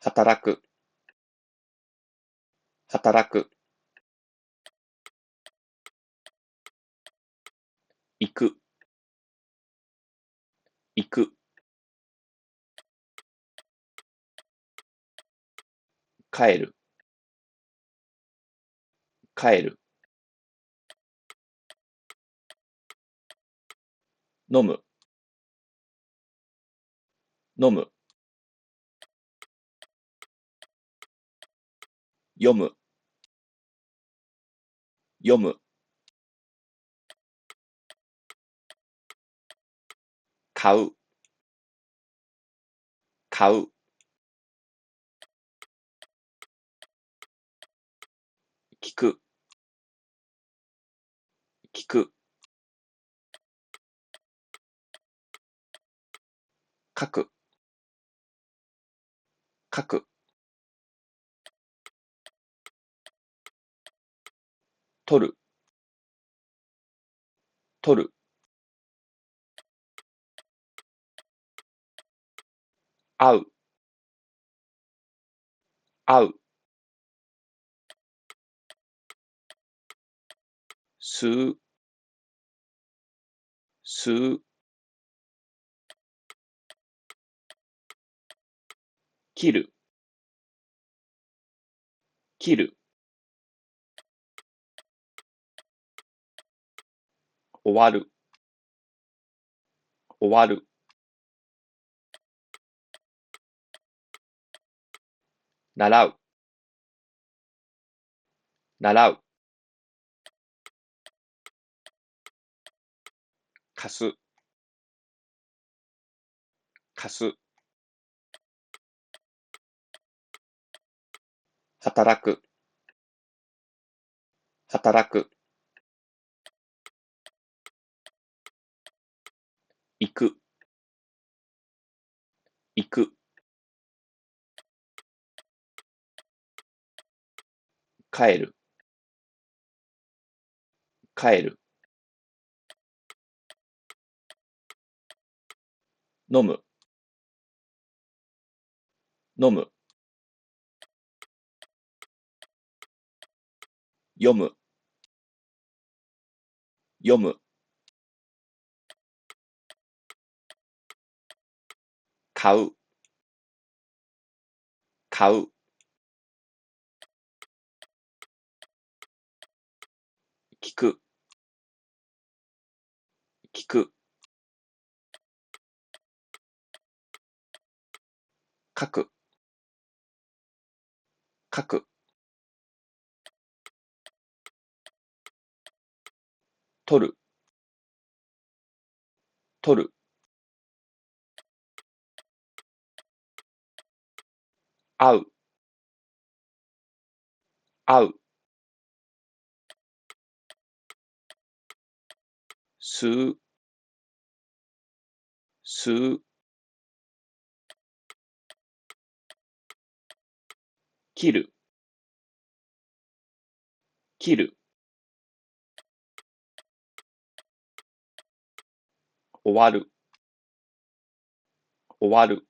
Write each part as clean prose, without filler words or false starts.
働く、働く、行く、行く、帰る、帰る、飲む、飲む、読む、読む、買う、買う、聞く、聞く、書く、書く、取る、取る、会う、会う、吸う、吸う、切る、切る、終わる、終わる、習う、習う、貸す、貸す、働く、働く、行く、行く、帰る、帰る、飲む、飲む、読む、読む、買う、買う、聞く、聞く、書く、書く、取る、取る、会う、会う、吸う、吸う、切る、切る、終わる、終わる、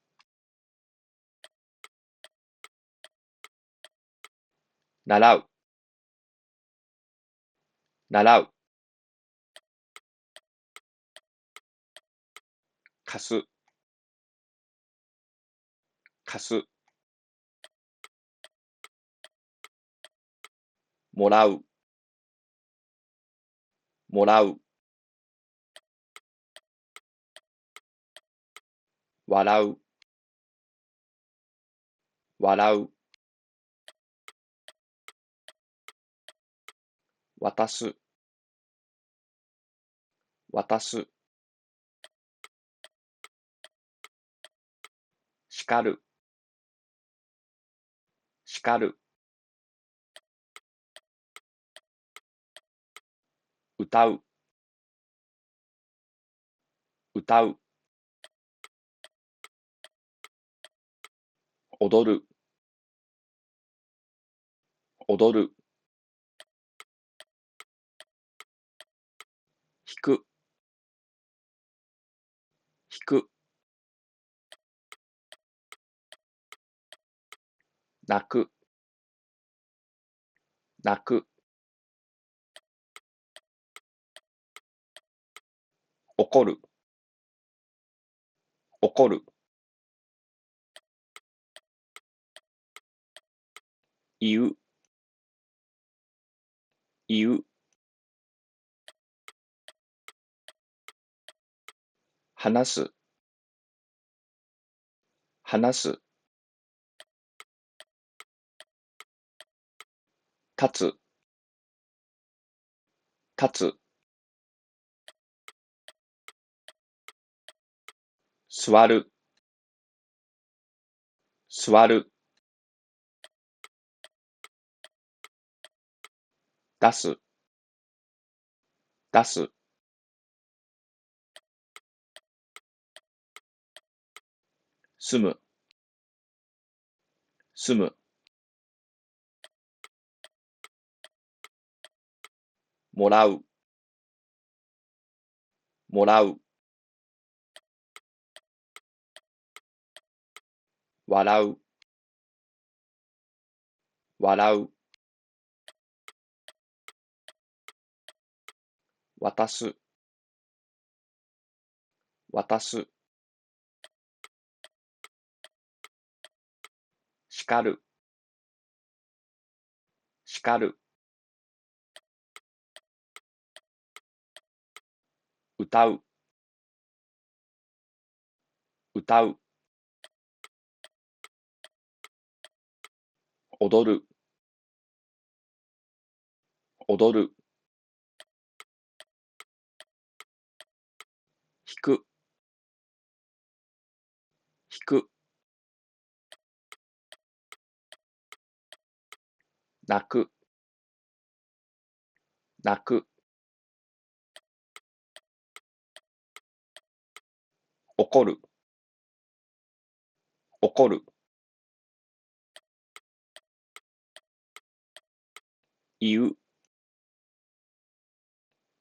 習う、習う、貸す、貸す、もらう、もらう、笑う、笑う、渡す、渡す、叱る、叱る、歌う、歌う、踊る、踊る、弾く、弾く、泣く、泣く、怒る、怒る、言う、言う、話す、話す、立つ、立つ、座る、座る、出す、出す、住む、住む、もらう、もらう、笑う、笑う、渡す、渡す、叱る、叱る、歌う、歌う、踊る、踊る、弾く、弾く、泣く、泣く、怒る、怒る、言う、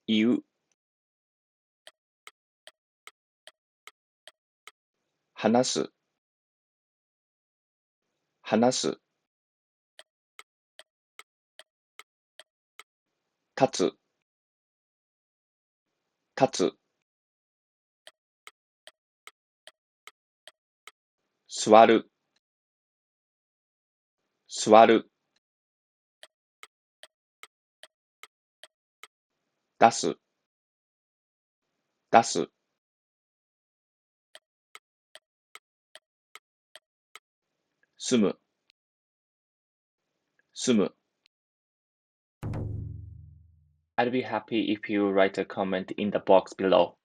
言う、話す、話す、立つ、立つ、座る、座る、出す、出す、住む、住む。I'd be happy if you write a comment in the box below.